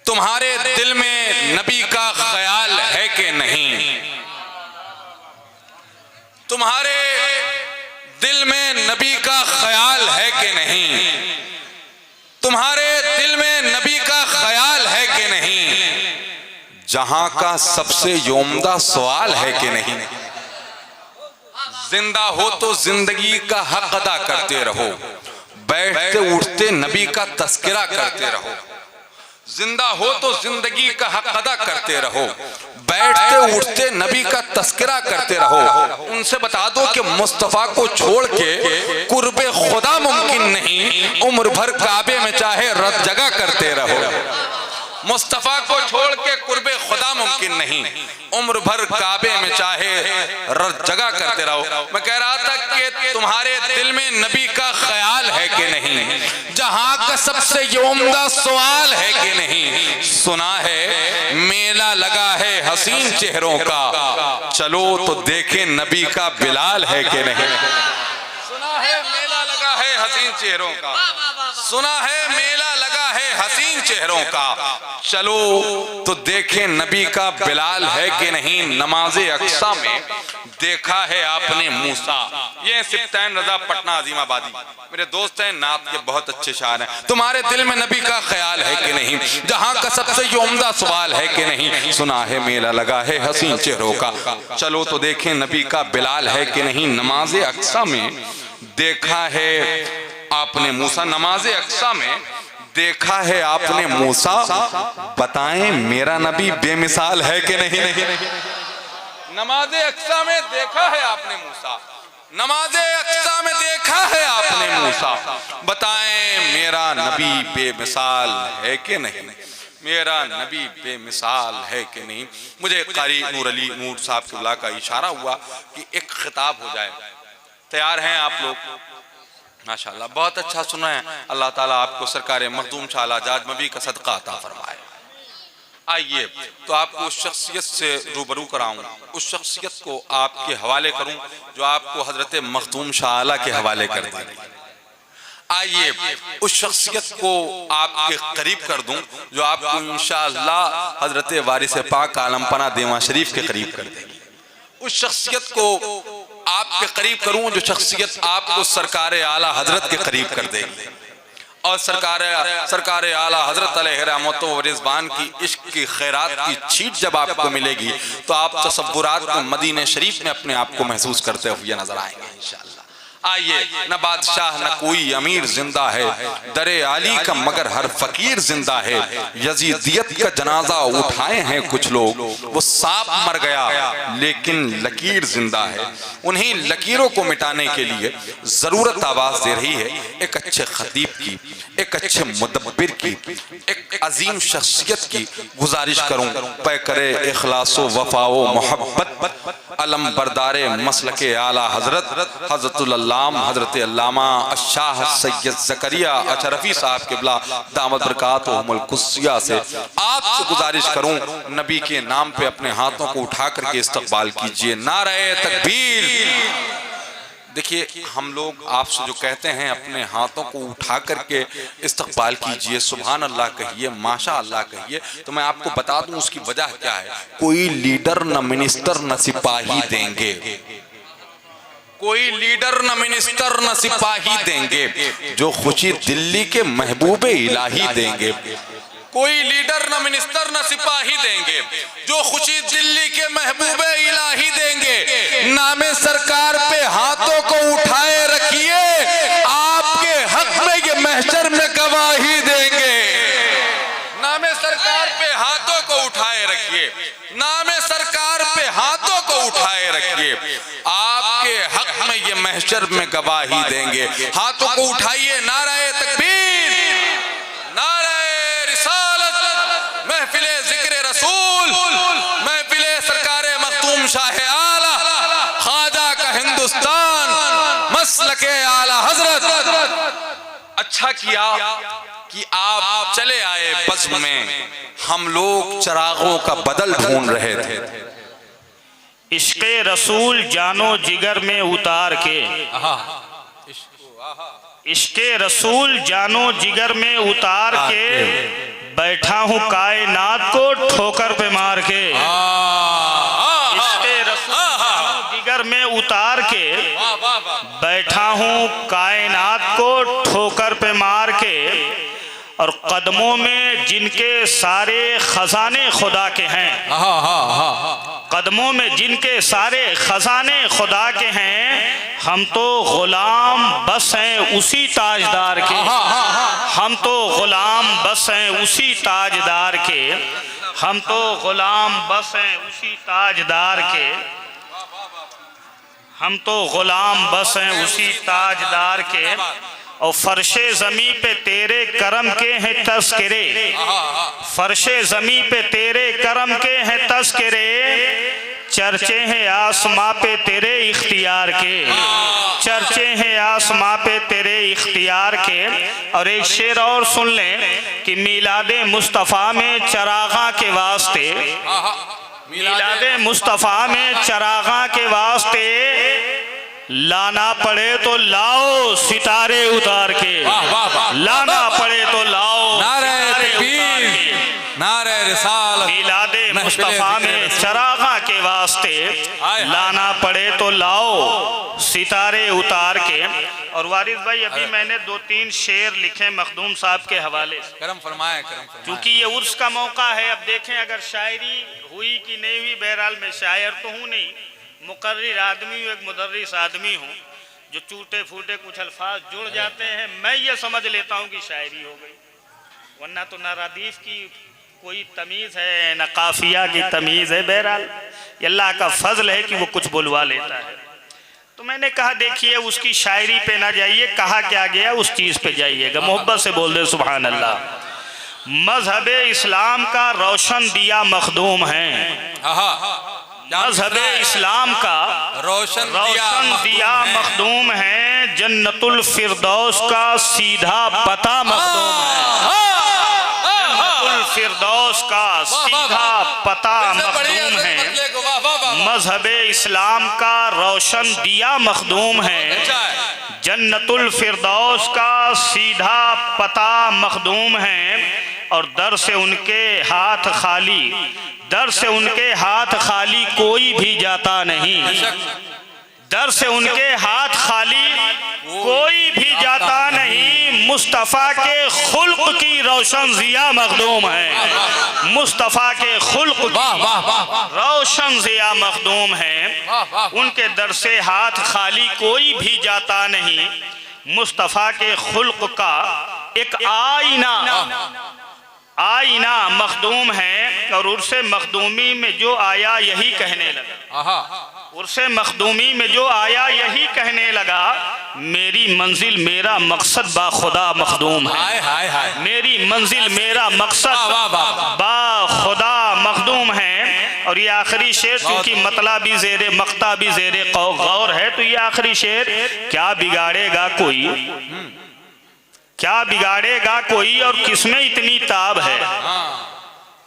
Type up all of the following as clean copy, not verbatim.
तुम्हारे दिल में नबी का ख्याल है कि नहीं? तुम्हारे दिल में नबी का ख्याल है कि नहीं? तुम्हारे दिल में नबी का ख्याल है कि नहीं? जहां का सबसे योमदा सवाल है कि नहीं? जिंदा हो तो जिंदगी का हक अदा करते रहो, बैठते उठते नबी का तस्करा करते रहो। जिंदा हो तो जिंदगी का हक अदा करते रहो, बैठते उठते नबी का तस्करा करते रहो। उनसे बता दो कि मुस्तफा को छोड़ के कुर्बे खुदा मुमकिन नहीं, उम्र भर काबे में चाहे रत जगह करते रहो। मुस्तफा को छोड़ के कुर्बे खुदा मुमकिन नहीं, उम्र भर काबे में चाहे रत जगह करते रहो। मैं कह रहा था कि तुम्हारे दिल में नबी का ख्याल है कि नहीं? जहां का सबसे उम्दा सवाल है कि नहीं? सुना है मेला लगा है हसीन चेहरों का, चलो तो देखें नबी का बिलाल है कि नहीं? सुना है मेला लगा है हसीन चेहरों का, सुना है मेला लगा है हसीन चेहरों का, चलो तो देखें नबी का बिलाल है कि नहीं? नमाज़े अक्सा में देखा है आपने मूसा। ये सिफ्तैन रजा पटना अजीमाबादी मेरे दोस्त हैं, नात के बहुत अच्छे शायर हैं। तुम्हारे दिल में नबी का ख्याल है कि नहीं? जहां का सबसे उम्दा सवाल है कि नहीं? सुना है मेला लगा है हसीन चेहरों का, चलो तो देखें नबी का बिलाल है कि नहीं? नमाज़े अक्सा में देखा है आपने मूसा, नमाज़े अक्सा में देखा है आपने मूसा, बताएं मेरा नबी बेमिसाल है कि नहीं? नमाज़े अक्सा में देखा है आपने मूसा, नमाज़े अक्सा में देखा है आपने मूसा, बताएं मेरा नबी बेमिसाल है कि नहीं? मेरा नबी बेमिसाल है कि नहीं? मुझे कारी नूर अली नूर साहब क़िबला का इशारा हुआ कि एक खिताब हो जाए। तैयार हैं आप लोग? माशाअल्लाह, बहुत अच्छा सुना है। अल्लाह ताला आपको सरकार मखदूम शाह आजाद मबी का सदका अता फरमाए। आइए तो आपको उस शख्सियत से रूबरू कराऊं, उस शख्सियत को आपके हवाले करूं जो आपको हजरत मखदूम शाह आला के हवाले कर देगी। आइए उस शख्सियत को आपके करीब कर दूं जो आपको इंशाअल्लाह हजरत वारिस पाक आलमपना देवा शरीफ के करीब कर देगी। उस शख्सियत को आपके करीब करूं जो शख्सियत आपको सरकार आला हजरत के करीब कर देगी। और सरकार आला हजरत अलैहि रहमतो व रिज़वान की इश्क की खैरात की छीट जब आपको मिलेगी तो आप तसव्वुरात में मदीने शरीफ में अपने आप को महसूस करते हुए नजर आएंगे इंशाअल्लाह। आइए, न बादशाह न कोई अमीर जिंदा है, दरे आली का मगर हर फकीर जिंदा है। यजीदियत का जनाजा उठाए हैं कुछ लोग, वो सांप मर गया लेकिन लकीर जिंदा है। उन्हीं लकीरों को मिटाने के लिए जरूरत आवाज दे रही है एक अच्छे खतीब की, एक अच्छे मुदब्बिर की, एक अजीम शख्सियत की। गुजारिश करूं पे करे इखलासो वफाओ मोहब्बत अलम बरदारे मसलके आला हजरत हजरतुल हजरत अल्लामा शाह सैयद ज़करिया अशरफी साहब क़िबला दामत बरकातुहुमुल कुस्सिया से आपसे गुजारिश करूं नबी के नाम पे अपने हाथों को उठा करके इस्तकबाल कीजिए। नारे तकबीर। देखिए, हम लोग आपसे जो कहते हैं अपने हाथों को उठा करके इस्तकबाल कीजिए, सुभान अल्लाह कहिए, माशा अल्लाह कहिए, तो मैं आपको बता दूं उसकी वजह क्या है। कोई लीडर न मिनिस्टर न सिपाही देंगे, कोई लीडर न मिनिस्टर न सिपाही देंगे, जो खुशी दिल्ली के महबूबे इलाही देंगे। कोई लीडर न मिनिस्टर न सिपाही देंगे, जो खुशी दिल्ली के महबूबे इलाही देंगे। नामे सरकार पे हाथों को उठाए रखिए, आपके हक में ये महशर में गवाही देंगे। नामे सरकार पे हाथों को उठाए रखिए, नामे सरकार पे हाथों को उठाए रखिए, आपके हक में ये महशर में गवाही देंगे। हाथों को उठाइए, नारे तकबीर, नारे रिसालत, महफिले जिक्र रसूल, महफिले सरकारे मखदूम शाह आला ख्वाजा का हिंदुस्तान, मसलके आला हजरत। अच्छा किया कि आप चले आए बज़्म में, हम लोग चिरागों का बदल ढूंढ रहे थे। इश्क़े रसूल जानो जिगर में उतार के, इश्क़े रसूल जानो जिगर में उतार के, बैठा हूँ कायनात को ठोकर पे मार के, इश्क़े रसूल जिगर में उतार के, बैठा हूँ कायनात को ठोकर पे मार के, और कदमों में जिनके सारे खजाने खुदा के हैं, कदमों में जिनके सारे खजाने खुदा के हैं, हम तो गुलाम बस हैं उसी ताजदार के, हम तो गुलाम बस हैं उसी ताजदार के, हम तो गुलाम बस हैं उसी ताजदार के, हम तो गुलाम बस हैं उसी ताजदार के। और फर्शे ज़मी पे तेरे करम के हैं तज़किरे, फर्शे ज़मी पे तेरे करम के हैं तज़किरे, चर्चे हैं आसमां पे तेरे इख्तियार के, चर्चे हैं आसमां पे तेरे इख्तियार के। और एक शेर और सुन लें कि मिलादे मुस्तफ़ा में चरागा के वास्ते, मिलादे मुस्तफ़ा में चरागा के वास्ते, लाना पड़े तो लाओ सितारे उतार के, लाना पड़े तो लाओ नारे तकबीर, नारे रिसालत, मिलादे मुस्तफ़ा में चरागा के वास्ते, लाना पड़े तो लाओ सितारे उतार के। और वारिस भाई अभी मैंने 2-3 शेर लिखे मखदूम साहब के हवाले से, करम फरमाए, करम फरमाए। क्योंकि ये उर्स का मौका है। अब देखें अगर शायरी हुई कि नहीं हुई, बहरहाल मैं शायर तो हूँ नहीं, मुकर्रिर आदमी हूँ, एक मुदर्रिस आदमी हूँ, जो टूटे फूटे कुछ अल्फाज जुड़ जाते हैं, मैं ये समझ लेता हूँ कि शायरी हो गई, वरना तो ना रदीफ की कोई तमीज़ है ना काफिया की तमीज़ है। बहरहाल अल्लाह का फजल है कि वो कुछ बुलवा लेता है। तो मैंने कहा देखिए उसकी शायरी पे ना जाइए, कहा क्या गया उस चीज़ पे जाइएगा, मोहब्बत से बोल दे सुभान अल्लाह। मजहब इस्लाम का रोशन दिया मखदूम है, मजहब इस्लाम का रोशन दिया मखदूम है, जन्नतुल फिरदौस का सीधा पता मखदूम है, जन्नतुल फिरदौस का सीधा पता मखदूम है, मजहब इस्लाम का रोशन दिया मखदूम है, जन्नतुल फिरदौस का सीधा पता मखदूम है। और दर से उनके हाथ खाली, दर से उनके हाथ खाली कोई भी जाता नहीं, दर से उनके हाथ खाली कोई भी जाता नहीं, मुस्तफ़ा के खुल्क की रोशन ज़िया मखदूम है, मुस्तफ़ा के खुल्क की रोशन ज़िया मखदूम है, उनके दर से हाथ खाली कोई भी जाता नहीं, मुस्तफ़ा के खुल्क का एक आईना, आईना मखदूम है। और उर्से मखदूमी में जो आया यही कहने लगा, उर्से मखदूमी में जो आया यही कहने लगा, मेरी मंजिल मेरा मकसद बा खुदा मखदूम है, मेरी मंजिल मेरा मकसद बा खुदा मखदूम है। और ये आखिरी शेर क्योंकि मतला भी ज़ेरे मक्ता भी ज़ेरे गौर है, तो ये आखिरी शेर, क्या बिगाड़ेगा कोई, क्या बिगाड़ेगा कोई और किसमें इतनी ताब है,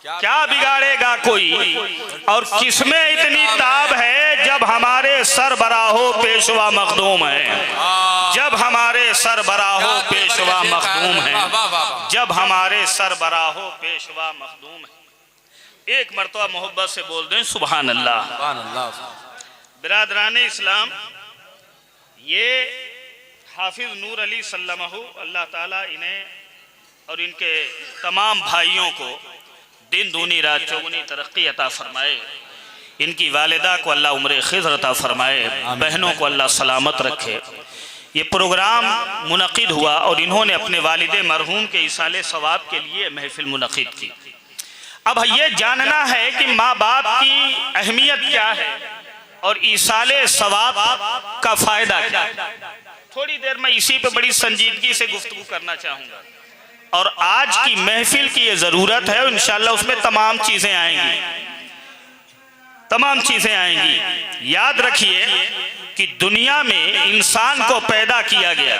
क्या बिगाड़ेगा कोई और किसमें इतनी ताब है, जब हमारे सरबराहो पेशवा मखदूम है, जब हमारे सरबराहो पेशवा मखदूम है, जब हमारे सरबराहो पेशवा मखदूम है। एक मरतबा मोहब्बत से बोल दें सुभान अल्लाह। बिरादरान इस्लाम, ये हाफिज नूर अली सल्लमहु, अल्लाह ताला इन्हें और इनके तमाम भाइयों को दिन दूनी रात चौगुनी तरक्की अता फरमाए, इनकी वालिदा को अल्लाह उम्र खिज़र अता फरमाए, बहनों को अल्लाह सलामत रखे। ये प्रोग्राम मुनक़िद हुआ और इन्होंने अपने वालिद मरहूम के इसाले सवाब के लिए महफिल मुनक़िद की। अब ये जानना है कि माँ बाप की अहमियत क्या है और इसाले सवाब का फ़ायदा क्या है। थोड़ी देर में इसी पे बड़ी संजीदगी से गुफ्तगू करना चाहूँगा, और आज की महफिल की ये ज़रूरत है और इंशाअल्लाह उसमें तमाम चीज़ें आएंगी, तमाम चीज़ें आएंगी। याद रखिए कि दुनिया में इंसान को पैदा किया गया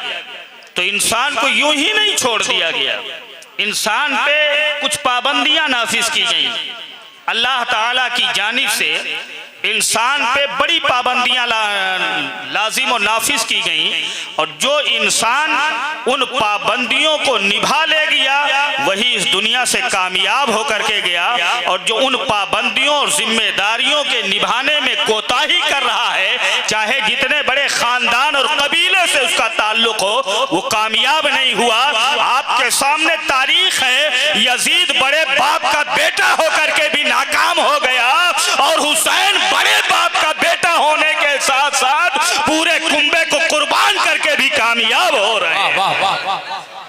तो इंसान को यूं ही नहीं छोड़ दिया गया, इंसान पे कुछ पाबंदियां नाफिज की गई अल्लाह ताला की जानिब से। इंसान पे बड़ी पाबंदियां लाजिम और नाफिज की गई, और जो इंसान उन पाबंदियों को निभा ले गया वही इस दुनिया से कामयाब होकर के गया, और जो उन पाबंदियों और जिम्मेदारियों के निभाने में कोताही कर रहा है, चाहे जितने बड़े खानदान और कबीले से उसका ताल्लुक हो, वो कामयाब नहीं हुआ। आपके सामने तारीख है, यजीद बड़े बाप का बेटा होकर के भी नाकाम हो गया, और हुसैन बड़े बाप का बेटा होने के साथ साथ पूरे कुंबे को कुर्बान करके भी कामयाब हो रहे हैं।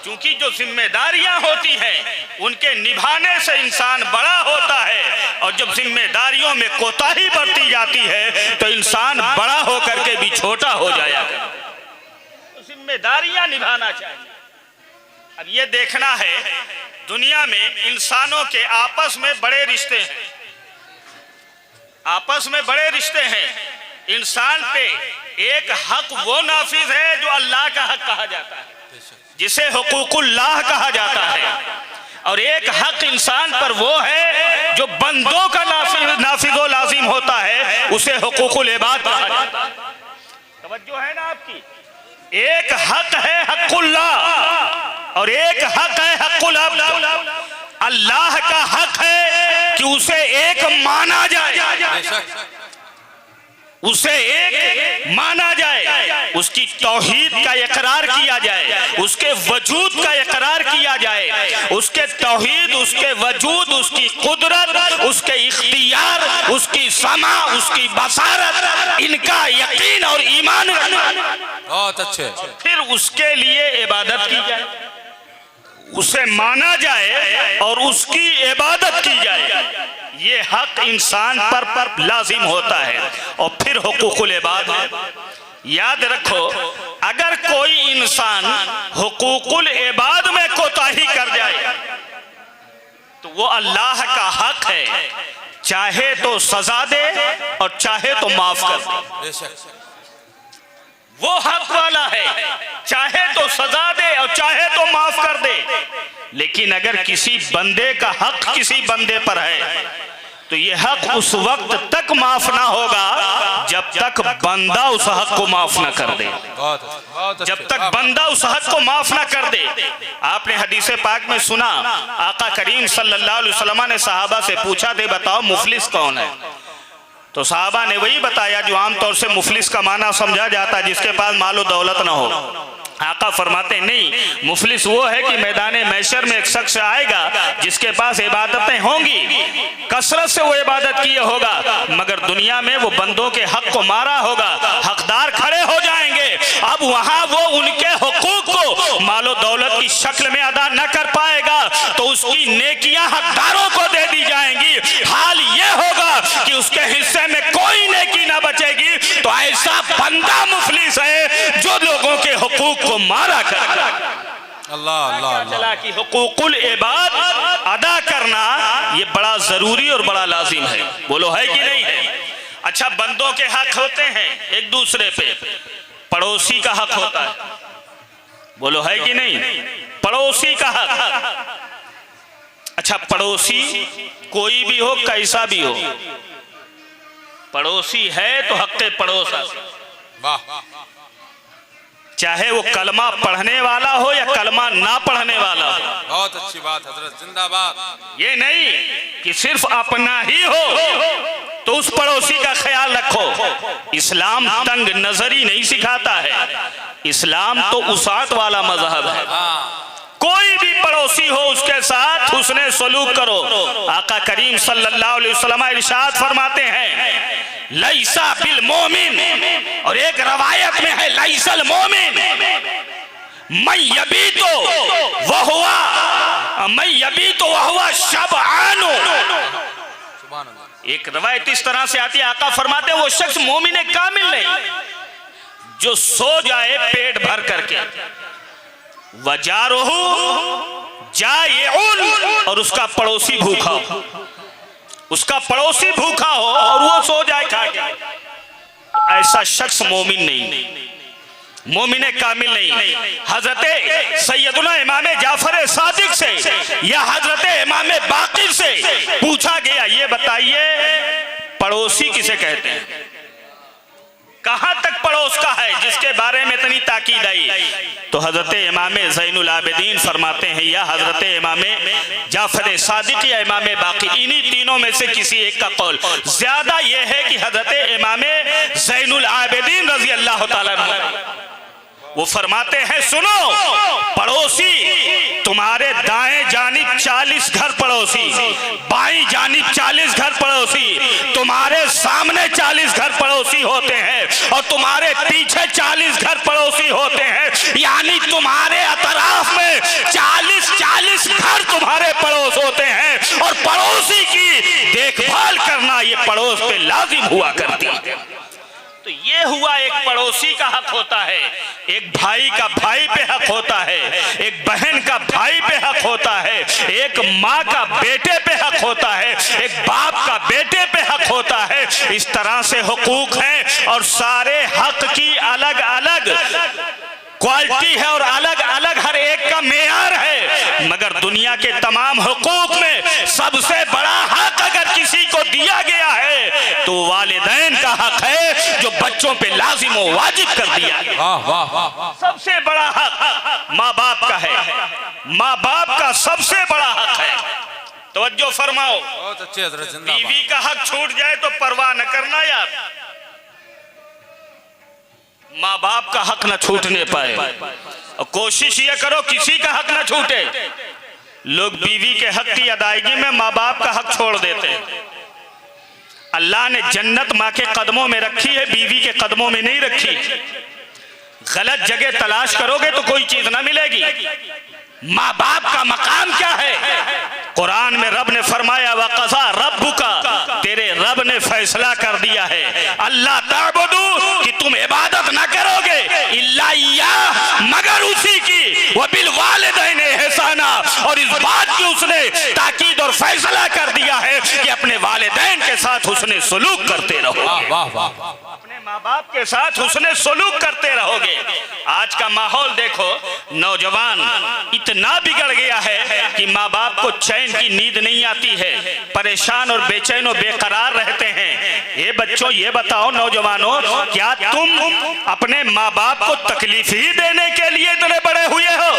क्योंकि जो जिम्मेदारियां होती हैं उनके निभाने से इंसान बड़ा होता है, और जब जिम्मेदारियों में कोताही बरती जाती है तो इंसान बड़ा होकर के भी छोटा हो जाया। तो जिम्मेदारियां निभाना चाहिए। अब ये देखना है, दुनिया में इंसानों के आपस में बड़े रिश्ते हैं, आपस में बड़े रिश्ते हैं। इंसान पे एक हक वो नाफिज है जो अल्लाह का हक कहा जाता है, जिसे हुकूकुल्लाह कहा जाता है, और एक हक इंसान पर वो है जो बंदों का नाफिजो लाजिम होता है, उसे हुकूकुल इबाद कहा जाता है। तवज्जो है ना आपकी? एक हक है हक़ुल्लाह और एक हक है हक़ुल अब्द। अल्लाह का हक है कि उसे एक माना जाए, उसे एक माना जाए, उसकी तौहीद का इकरार किया जाए, उसके वजूद का इकरार किया जाए, उसके तौहीद, उसके वजूद, उसकी कुदरत, उसके इख्तियार, उसकी समा, उसकी बसारत, इनका यकीन और ईमान। बहुत अच्छे। फिर उसके लिए इबादत की जाए, उसे माना जाए और उसकी इबादत की जाए। ये हक इंसान पर लाजिम होता है, और फिर हुकूकुल इबाद है। याद रखो, अगर कोई इंसान हुकूकुल इबाद में कोताही कर जाए तो वो अल्लाह का हक है, चाहे तो सजा दे और चाहे तो माफ कर दे। वो हक वाला है, चाहे तो सजा दे और चाहे तो माफ कर दे। लेकिन अगर किसी बंदे का हक किसी बंदे पर है तो ये हक उस वक्त तक माफ ना होगा जब तक बंदा उस हक को माफ ना कर दे। जब तक बंदा उस हक को माफ ना कर दे। आपने हदीस पाक में सुना, आका करीम सल्लल्लाहु अलैहि वसल्लम ने सहाबा से पूछा, दे बताओ मुफलिस कौन है? तो साहबा ने वही बताया जो आमतौर से मुफलिस का माना समझा जाता है, जिसके पास मालो दौलत ना हो। आका फरमाते नहीं, मुफलिस वो है कि मैदान महशर में एक शख्स आएगा जिसके पास इबादतें होंगी, कसरत से वो इबादत किए होगा, मगर दुनिया में वो बंदों के हक को मारा होगा, हकदार खड़े हो जाएंगे। अब वहां वो उनके हुकूक को मालो दौलत की शक्ल में अदा न कर पाएगा तो उसकी नेकियां हकदारों को दे दी जाएंगी। हाल ये होगा कि उसके हिस्से में कोई नेकी ना बचेगी। तो ऐसा बंदा मुफलिस है जो लोगों के हुकूक को मारा कर। अल्लाह अल्लाह चला कि हुकूकुल इबाद अदा करना ये बड़ा जरूरी और बड़ा लाजिम है। बोलो है कि नहीं है? अच्छा, बंदों के हक होते हैं एक दूसरे पे, पड़ोसी का हक होता है। बोलो है कि नहीं? पड़ोसी का हक। अच्छा, पड़ोसी कोई भी हो, कैसा भी हो, पड़ोसी है तो हक़ पड़ोस। वाह, चाहे वो कलमा पढ़ने वाला हो या कलमा ना पढ़ने वाला हो। बहुत अच्छी बात हजरत, जिंदाबाद। ये नहीं कि सिर्फ अपना ही हो तो उस पड़ोसी का ख्याल रखो। इस्लाम तंग नजरी नहीं सिखाता है, इस्लाम तो उसात वाला मजहब है। कोई भी पड़ोसी हो उसके साथ हुस्ने सलूक करो। आका करीम सल्लल्लाहु अलैहि वसल्लम इरशाद फरमाते हैं, लैसा बिल मोमिन, और एक रवायत में है लैसल मोमिन मैं यबीतो वहुवा शबआनु। एक रवायत इस तरह से आती है, आका फरमाते हैं वो शख्स मोमिन कामिल नहीं जो सो जाए पेट भर करके, वजारुहु जायउन, और उसका पड़ोसी भूखा हो, उसका पड़ोसी भूखा हो और वो सो जाए खा के। ऐसा शख्स मोमिन नहीं, मोमिन कामिल नहीं। हजरत सैयदुना इमाम जाफर सादिक से या हजरत इमाम बाकिर से पूछा गया, ये बताइए पड़ोसी किसे कहते हैं? कहां तक पड़ोस का है जिसके बारे में इतनी ताकीद आई? तो हजरत इमाम ज़ैनुल आबिदीन फरमाते हैं, या हजरत इमाम जाफर सादिक या इमाम बाक़ी, इन्हीं तीनों में से किसी एक का कौल ज्यादा यह है कि हजरत इमाम ज़ैनुल आबिदीन रज़ी अल्लाह ताला अन्हु वो फरमाते हैं, सुनो पड़ोसी तुम्हारे दाएं जानिब 40 घर पड़ोसी, बाईं जानिब 40 घर पड़ोसी, तुम्हारे सामने 40 घर पड़ोसी होते हैं और तुम्हारे पीछे 40 घर पड़ोसी होते हैं, यानी तुम्हारे अतराफ में 40 घर तुम्हारे पड़ोस होते हैं और पड़ोसी की देखभाल करना ये पड़ोस पे लाजिम हुआ करती है। तो ये हुआ, एक पड़ोसी का हक होता है, एक भाई का भाई पे हक होता है, एक बहन का भाई पे हक होता है, एक माँ का बेटे पे हक होता है, एक बाप का बेटे पे हक होता है। इस तरह से हुकूक हैं और सारे हक की अलग अलग क्वालिटी है और अलग अलग हर एक का मेयार है, मगर दुनिया के तमाम हुकूक में सबसे बड़ा हक अगर किसी को दिया गया है तो वालिदैन का हक है, जो बच्चों पे लाजिम व वाजिब कर दिया है। वाह वाह वाह। सबसे बड़ा हक माँ बाप का है, माँ बाप का सबसे बड़ा हक है। तवज्जो फरमाओ, बहुत अच्छे हजरत, जिंदाबाद। बीवी का हक छूट जाए तो परवाह न करना यार, माँ बाप का हक न छूटने पाए और कोशिश ये करो किसी का हक न छूटे। लोग बीवी के हक की अदायगी में माँ बाप का हक छोड़ देते हैं। अल्लाह ने जन्नत माँ के कदमों में रखी है, बीवी के कदमों में नहीं रखी। गलत जगह तलाश करोगे तो कोई चीज ना मिलेगी। माँ बाप का मकाम क्या है? कुरान में रब ने फरमाया, वक़ज़ा रब्बुका, तेरे रब ने फैसला कर दिया है, अल्लाह ताबुदू, कि तुम इबादत ना करोगे इल्ला इय्याह, मगर उसी की, व बिल वालिदैन इहसाना, और इस बात की उसने ताकीद और फैसला कर दिया है कि अपने वालिदैन के साथ हुस्ने सुलूक करते रहो। वाह वाह। अपने माँ बाप के साथ हुस्ने सुलूक करते रहोगे। आज का माहौल देखो, नौजवान इतना बिगड़ गया है कि माँ बाप को चैन की नींद नहीं आती है, परेशान और बेचैन और बेकरार रहते हैं। ये बच्चों ये बताओ नौजवानों, क्या तुम अपने माँ बाप को तकलीफ ही देने के लिए इतने बड़े हुए हो?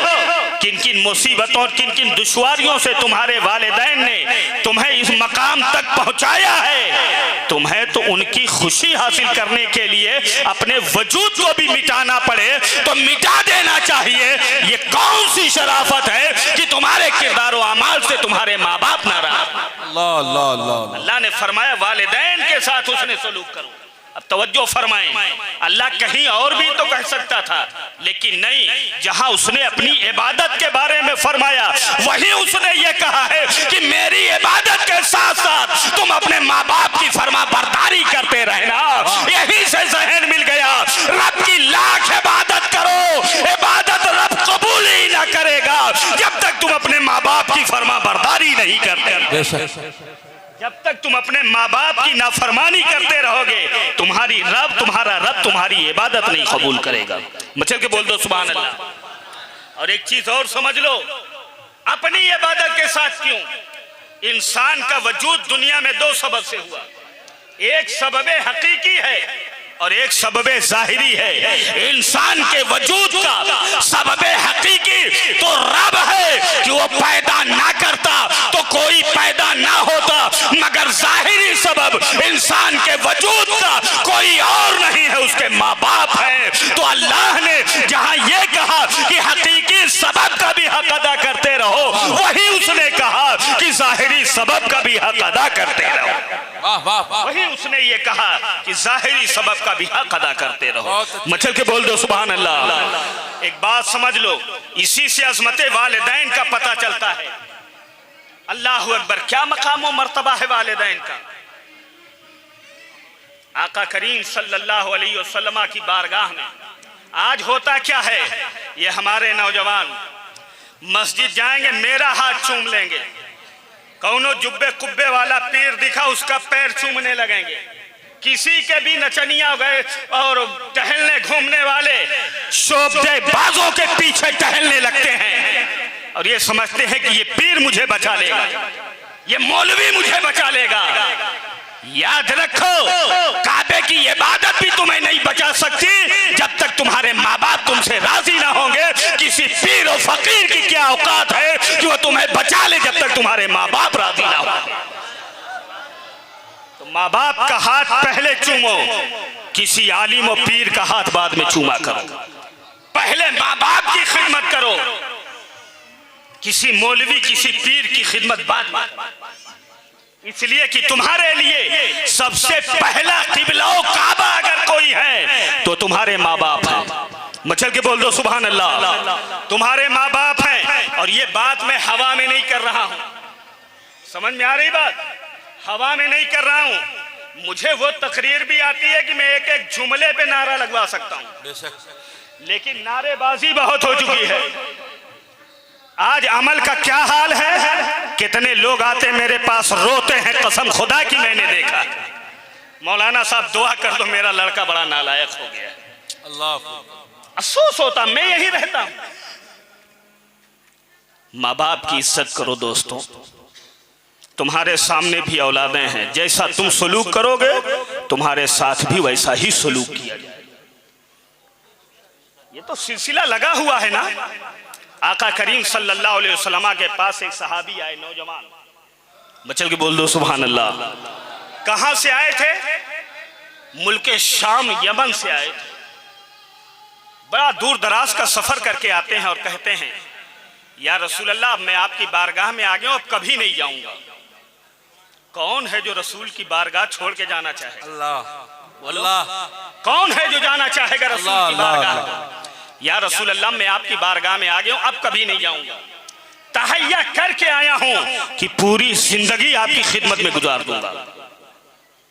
किन किन मुसीबतों और किन किन दुश्वारियों से तुम्हारे वालिदैन ने तुम्हें इस मकाम तक पहुंचाया है। तुम्हें तो उनकी खुशी हासिल करने के लिए अपने वजूद को भी मिटाना पड़े तो मिटा देना चाहिए। ये कौन सी शराफत है कि तुम्हारे किरदार और अमाल से तुम्हारे माँ बाप नाराज। अल्लाह अल्लाह अल्लाह। अल्लाह ने फरमाया वालिदैन के साथ उसने सलूक करो। अब तवज्जो फरमाएं, अल्लाह कहीं और भी तो कह सकता था, लेकिन नहीं, जहां उसने अपनी इबादत के बारे में फरमाया वहीं उसने ये कहा है कि मेरी इबादत के साथ साथ तुम अपने माँ बाप की फरमा बरदारी करते रहना। यहीं से जहन मिल गया, रब की लाख इबादत करो, इबादत रब कबूल ही ना करेगा जब तक तुम अपने माँ बाप की फरमा बरदारी नहीं करते। जब तक तुम अपने माँ बाप की नाफरमानी करते रहोगे तुम्हारा रब तुम्हारी इबादत नहीं कबूल करेगा। मचल के बोल दो सुभान अल्लाह। और एक चीज और समझ लो, अपनी इबादत के साथ क्यों? इंसान का वजूद दुनिया में दो सबब से हुआ, एक सबबे हकीकी है और एक सबबे जाहिरी है। इंसान के वजूद का सबबे हकीकी तो रब है कि वो पैदा ना करता तो कोई पैदा ना होता, मगर जाहिरी सबब इंसान के वजूद का कोई और नहीं है, उसके माँ बाप है। तो अल्लाह ने जहां ये कहा कि हकीकी सबब का भी हक अदा करते रहो, वही उसने कहा कि जाहिरी सबब का भी हक अदा करते रहो। वाह वाह वाह। वही उसने ये कहा कि जाहिरी सबब का भी हक अदा करते रहो। मचल के बोल दो सुभान अल्लाह। एक बात समझ लो, इसी से अज़मत वालिदैन का पता चलता है। अल्लाह अकबर, क्या मकाम व मर्तबा है वालिदैन का। आका करीम सल्लल्लाहु अलैहि वसल्लम की बारगाह में आज होता क्या है, ये हमारे नौजवान मस्जिद जाएंगे, मेरा हाथ चूम लेंगे, कौनो जुब्बे कुब्बे वाला पीर दिखा उसका पैर चूमने लगेंगे, किसी के भी नचनिया गए और टहलने घूमने वाले शोबदे बाजों के पीछे टहलने लगते हैं और ये समझते हैं कि ये पीर मुझे बचा लेगा, ये मौलवी मुझे बचा लेगा। याद रखो, काबे की इबादत भी तुम्हें नहीं बचा सकती जब तक तुम्हारे माँ बाप तुमसे राजी ना होंगे। किसी पीर और फकीर की क्या औकात है कि वो तुम्हें बचा ले जब तक तुम्हारे माँ बाप राजी ना हो। तो माँ बाप का हाथ पहले चूमो, किसी आलिम और पीर का हाथ बाद में चूमा करो। पहले माँ बाप की खिदमत करो, किसी मौलवी किसी पीर की खिदमत बाद में। इसलिए कि तुम्हारे लिए सबसे पहला किबला काबा अगर कोई है तो तुम्हारे माँ बाप हैं। मचल के बोल दो सुभान अल्लाह। तुम्हारे माँ बाप हैं। और ये बात मैं हवा में नहीं कर रहा हूं, समझ में आ रही बात? हवा में नहीं कर रहा हूं। मुझे वो तकरीर भी आती है कि मैं एक एक जुमले पे नारा लगवा सकता हूं, लेकिन नारेबाजी बहुत हो चुकी है। आज अमल का क्या हाल है? कितने लोग आते मेरे पास रोते हैं, कसम खुदा की मैंने देखा, मौलाना साहब दुआ कर दो मेरा लड़का बड़ा नालायक हो गया। अल्लाह, अफसोस होता, मैं यही रहता हूं। माँ बाप की इज्जत करो दोस्तों। तुम्हारे सामने भी औलादें हैं, जैसा तुम सलूक करोगे तुम्हारे साथ भी वैसा ही सलूक किया जाए। ये तो सिलसिला लगा हुआ है ना। आका करीम सल्लल्लाहु अलैहि वसल्लम के पास एक सहाबी आए, नौजवान, बचल के बोल दो सुभान अल्लाह। कहां से आए थे? मुल्क शाम यमन से आए थे। बड़ा दूर दराज का सफर करके आते हैं और कहते हैं या रसूल अल्लाह, मैं आपकी बारगाह में आ गया हूं, अब कभी नहीं जाऊंगा। कौन है जो रसूल की बारगाह छोड़ के जाना चाहे? अल्लाह, अल्लाह। कौन है जो जाना चाहेगा रसूल की बारगाह? या रसूल अल्लाह, मैं आपकी बारगाह में आ गया हूं, अब कभी नहीं जाऊंगा। तहैया करके आया हूं कि पूरी जिंदगी आपकी खिदमत में गुजार दूंगा।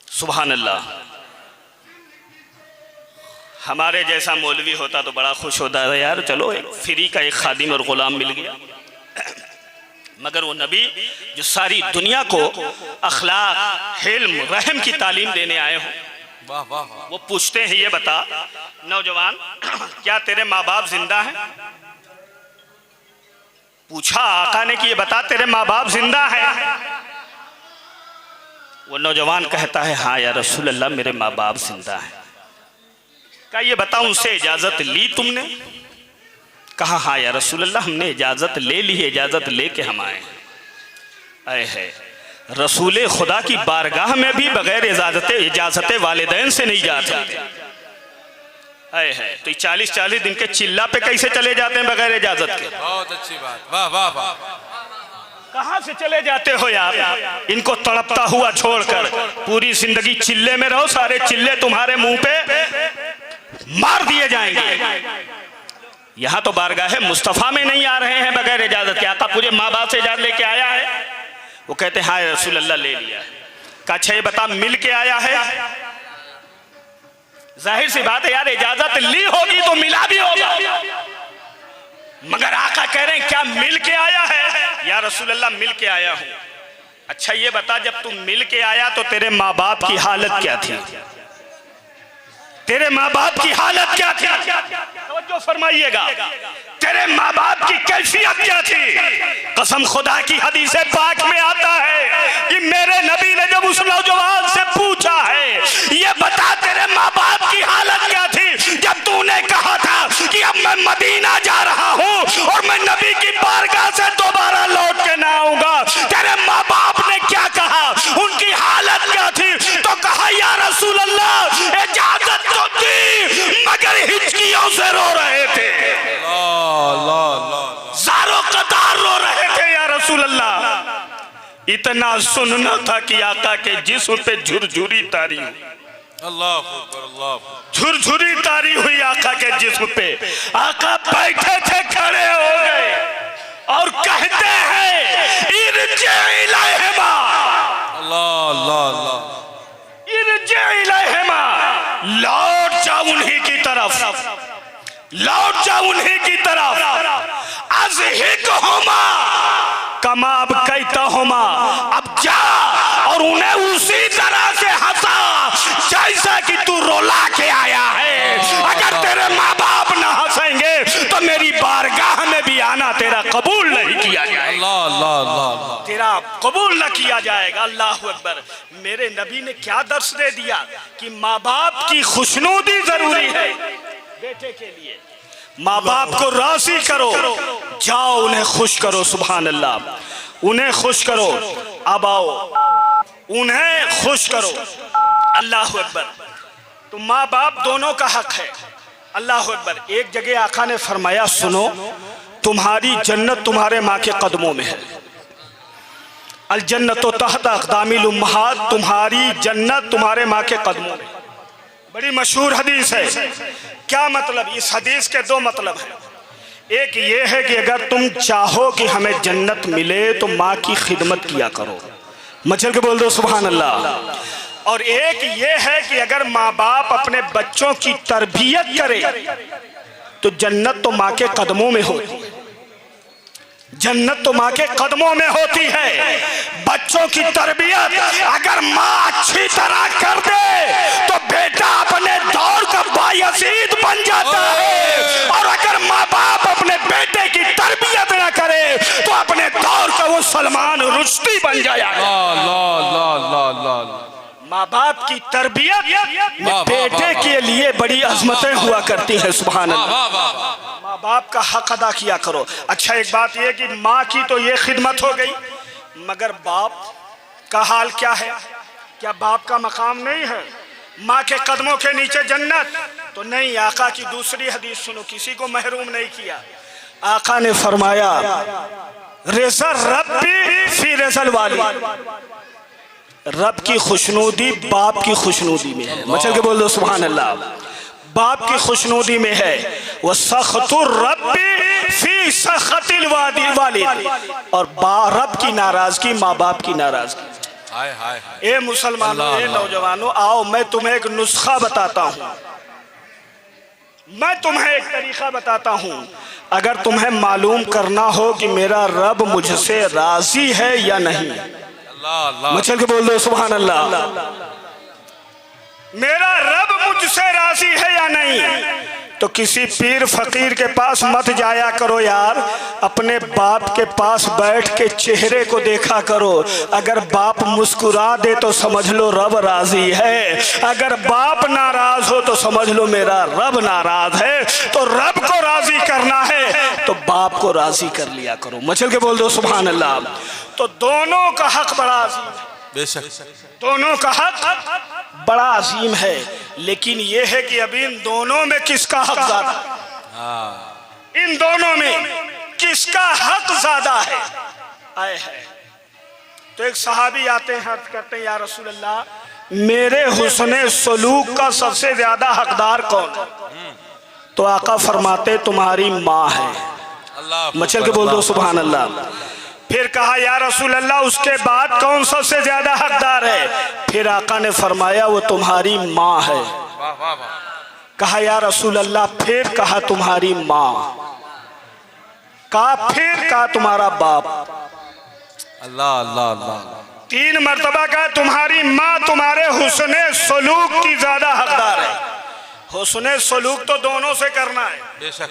सुभान अल्लाह। हमारे जैसा मौलवी होता तो बड़ा खुश होता है, यार चलो फ्री का एक खादिम और गुलाम मिल गया। मगर वो नबी जो सारी दुनिया को अखलाक, हिल्म, रहम की तालीम देने आए हों, वाह वाह वाह। वो पूछते हैं ये बता नौजवान, क्या तेरे माँ बाप जिंदा हैं? पूछा आका ने कि ये बता तेरे माँ बाप जिंदा हैं? वो नौजवान कहता है हाँ या रसूल अल्लाह, मेरे माँ बाप जिंदा हैं। क्या ये बता उनसे इजाजत ली तुमने? कहा हाँ या रसूल अल्लाह, हमने इजाजत ले ली है, इजाजत लेके हम आए हैं। है रसूल खुदा की बारगाह में भी बगैर इजाजत वालिदैन से नहीं जाते है। तो 40-40 दिन के चिल्ला पे कैसे चले जाते हैं बगैर इजाजत के? बहुत अच्छी बात, वाह वाह वाह। कहां से चले जाते हो यार? इनको तड़पता हुआ छोड़कर पूरी जिंदगी चिल्ले में रहो, सारे चिल्ले तुम्हारे मुंह पे मार दिए जाएंगे। यहां तो बारगाह मुस्तफा में नहीं आ रहे हैं बगैर इजाजत के। आका पूरे माँ बाप से इजाजत लेके आया है? वो कहते हैं हाँ रसूल अल्लाह, ले लिया है। कहा अच्छा ये बता मिल के आया है? जाहिर सी बात है यार, इजाजत ली होगी तो मिला भी होगा। मगर आका कह रहे हैं क्या मिल के आया है? या रसूल अल्लाह, मिल के आया हूं। अच्छा ये बता जब तुम मिल के आया तो तेरे माँ बाप की हालत क्या थी? तेरे माँ बाप की हालत क्या थी? तवज्जो फरमाइएगा, तेरे माँ बाप की कैफियत क्या थी? कसम खुदा की हदीस पाक में आता है कि मेरे नबी ने जब उस नौजवान से पूछा है ये बता तेरे माँ बाप की हालत क्या थी जब तूने कहा था कि अब मैं मदीना जा रहा हूँ और मैं नबी की बारगाह से दोबारा लौट के ना आऊंगा, तेरे माँ बाप ने क्या कहा? उनकी हालत क्या थी? तो कहा या रसूल अल्लाह, इजाजत तो दी मगर हिचकियों से रो रहे थे, ज़ारो कतार रो रहे थे या रसूल अल्लाह। इतना सुनना था कि आका के जिस्म पे झुरझुरी तारी, झुरझुरी तारी हुई आका के जिस्म पे। आका बैठे थे, खड़े हो गए और कहते हैं इरजे इलैहिमा, इरजे इलैहिमा, लौट जाओ उन्हीं की तरफ, लौट जाओ उन्हीं की तरफ। अज़हिकहुमा कमा अबकैतहुमा, अब जा और उन्हें उसी तरह से हंसा जैसा कि तू रोला के आया है। अगर तेरे माँ बाप ना हंसेंगे तो मेरी बारगाह में भी जाना तेरा कबूल नहीं किया जाएगा, अल्लाह अल्लाह अल्लाह तेरा कबूल न किया जाएगा। अल्लाह अकबर। मेरे नबी ने क्या दर्श दे दिया कि माँ बाप की खुशनुदी जरूरी है बेटे के लिए। माँ बाप को राजी करो, जाओ उन्हें खुश करो। सुभान अल्लाह, उन्हें खुश करो। अब आओ उन्हें खुश करो। अल्लाह अकबर। तो माँ बाप दोनों का हक है। अल्लाह अकबर। एक जगह आका ने फरमाया, सुनो, तुम्हारी जन्नत तुम्हारे माँ के कदमों में है। अल जन्नत तहत अक़दामिल उम्महात, तुम्हारी जन्नत तुम्हारे माँ के कदमों में। बड़ी मशहूर हदीस है। क्या मतलब? इस हदीस के दो मतलब हैं। एक ये है कि अगर तुम चाहो कि हमें जन्नत मिले तो माँ की खिदमत किया करो, मचल के बोल दो सुभान अल्लाह। और एक ये है कि अगर माँ बाप अपने बच्चों की तरबियत करे तो जन्नत तो माँ के कदमों में होती है, जन्नत तो माँ के कदमों में होती है। बच्चों की तरबियत अगर माँ अच्छी तरह कर दे तो बेटा अपने दौर का बायजीद बन जाता है, और अगर माँ बाप अपने बेटे की तरबियत ना करे तो अपने दौर का वो सलमान रुश्दी बन जाएगा। माँ बाप की तरबियत बेटे के लिए बड़ी अजमतें हुआ करती है। सुभान अल्लाह। माँ बाप का हक अदा किया करो। अच्छा, एक बात यह कि माँ की तो ये खिदमत हो गई, मगर बाप का हाल क्या है? क्या बाप का मकाम नहीं है? माँ के कदमों के नीचे जन्नत तो नहीं। आका की दूसरी हदीस सुनो, किसी को महरूम नहीं किया। आका ने फरमाया, रेज़ा रब्बी फी रेज़ल वाली, रब की खुशनुदी बाप की खुशनुदी में है। मचल के बोल दो सुभान अल्लाह। बाप की खुशनुदी में है। वह सख्तुर रब्बी फी सख्तिल वालिद, और रब की नाराजगी माँ बाप की नाराजगी। हाय हाय हाय। ए मुसलमानों, ए नौजवानों, आओ मैं तुम्हें एक नुस्खा बताता हूँ, मैं तुम्हें एक तरीका बताता हूँ। अगर तुम्हें मालूम करना हो कि मेरा रब मुझसे राजी है या नहीं, मचल के बोल दो सुभान अल्लाह, मेरा रब मुझसे राजी है या नहीं, तो किसी पीर फकीर के पास मत जाया करो यार, अपने बाप के पास बैठ के चेहरे को देखा करो। अगर बाप मुस्कुरा दे तो समझ लो रब राजी है, अगर बाप नाराज हो तो समझ लो मेरा रब नाराज है। तो रब को राजी करना है तो बाप को राजी कर लिया करो। मचल के बोल दो सुभान अल्लाह। तो दोनों का हक बड़ा अजीम है, बेशक दोनों का हक बड़ा अजीम है, लेकिन यह है कि अभी इन दोनों में किसका हक ज्यादा, इन दोनों में किसका हक ज्यादा है? आए है तो एक सहाबी आते हैं, अर्ज करते हैं, या रसूल अल्लाह, मेरे हुस्ने सलूक का सबसे ज्यादा हकदार कौन है? तो आका फरमाते तुम्हारी माँ है। मचल के बोल दो सुभान अल्लाह। फिर कहा या रसूल अल्लाह उसके बाद कौन सबसे ज्यादा हकदार है? फिर आका ने फरमाया वो तुम्हारी माँ है। कहा या रसूल अल्लाह, फिर कहा तुम्हारी माँ, कहा फिर कहा तुम्हारा बाप। अल्लाह अल्लाह अल्लाह। 3 मर्तबा कहा तुम्हारी माँ तुम्हारे हुस्ने सलूक की ज्यादा हकदार है। हुस्ने सलूक तो दोनों से करना है, बेशक,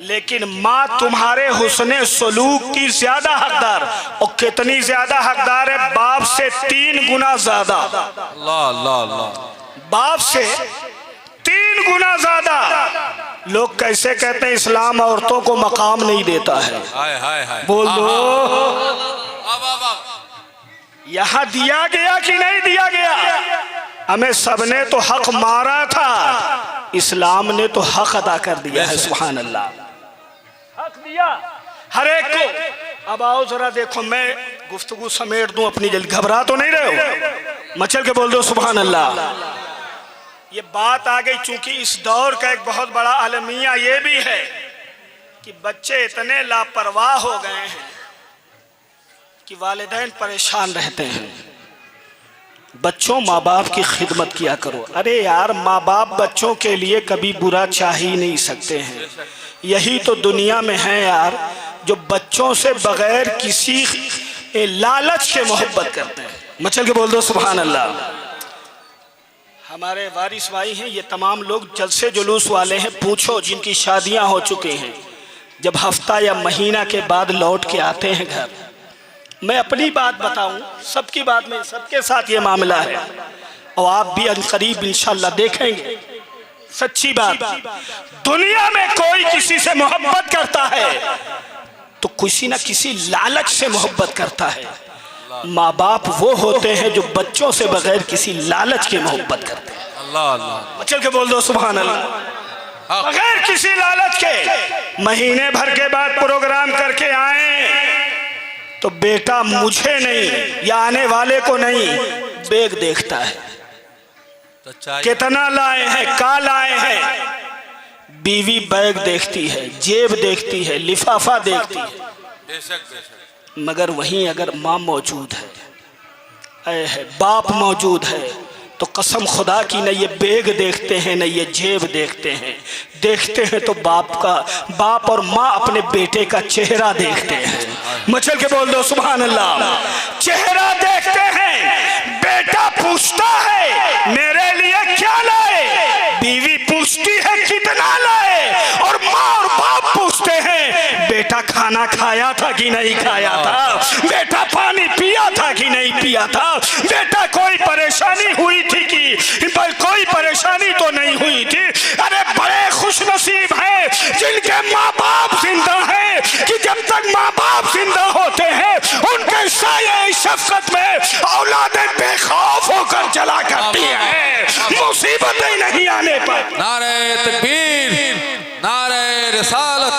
लेकिन माँ तुम्हारे हुस्ने सलूक की ज्यादा हकदार। और कितनी ज्यादा हकदार है? बाप से 3 गुना ज्यादा। अल्लाह अल्लाह अल्लाह। बाप से 3 गुना ज्यादा। लोग कैसे कहते हैं इस्लाम औरतों को मकाम नहीं देता है? हाय हाय हाय। बोल दो यहाँ दिया गया कि नहीं दिया गया? हमें सबने तो हक मारा था, इस्लाम ने तो हक अदा कर दिया है। सुभान अल्लाह, हक दिया हर एक को। अब आओ जरा देखो, मैं गुफ्तगू समेट दूं अपनी, जल्दी घबरा तो नहीं रहे हो? मचल के बोल दो सुभान अल्लाह। ये बात आ गई, चूंकि इस दौर का एक बहुत बड़ा अलमिया ये भी है कि बच्चे इतने लापरवाह हो गए हैं कि वालिदैन परेशान रहते हैं। बच्चों, माँ बाप की खिदमत किया करो। अरे यार, माँ बाप बच्चों के लिए कभी बुरा चाह ही नहीं सकते हैं। यही तो दुनिया में है यार, जो बच्चों से बगैर किसी लालच के मोहब्बत करते हैं। मचल के बोल दो सुभान अल्लाह। हमारे वारिस भाई हैं, ये तमाम लोग जलसे जुलूस वाले हैं, पूछो जिनकी शादियां हो चुकी हैं, जब हफ्ता या महीना के बाद लौट के आते हैं घर, मैं अपनी बात बताऊं, सबकी बात में, सबके साथ ये मामला है और आप भी अनकरीब इंशाल्लाह देखेंगे। सच्ची बात, दुनिया में कोई किसी से मोहब्बत करता है तो किसी ना किसी लालच से मोहब्बत करता है। माँ बाप वो होते हैं जो बच्चों से बगैर किसी लालच के मोहब्बत करते हैं। अल्लाह अल्लाह, चल के बोल दो सुभान अल्लाह। बगैर किसी लालच के महीने भर के बाद प्रोग्राम करके आए तो बेटा मुझे नहीं या आने वाले को नहीं, बैग देखता है कितना लाए हैं, का लाए हैं। बीवी बैग देखती है, जेब देखती है, लिफाफा देखती है। बेशक बेशक। मगर वहीं अगर माँ मौजूद है, बाप मौजूद है, तो कसम खुदा की न ये बैग देखते हैं न ये जेब देखते हैं। देखते हैं तो बाप और माँ अपने बेटे का चेहरा देखते हैं। मचल के बोल दो सुभान अल्लाह। चेहरा देखते हैं। बेटा पूछता है मेरे लिए क्या लाए, बीवी पूछती है कितना लाए, और माँ और बाप पूछते हैं बेटा खाना खाया था कि नहीं खाया था, बेटा पानी पिया था कि नहीं पिया था, बेटा कोई परेशानी हुई थी कि कोई परेशानी तो नहीं हुई थी। अरे बड़े खुश नसीब हैं जिनके माँ बाप जिंदा हैं, कि जब तक माँ बाप जिंदा होते हैं उनके साये शफकत में औलादें बेखौफ होकर चला करती हैं, मुसीबतें नहीं आने पर। नारे तकबीर, नारे रिसालत,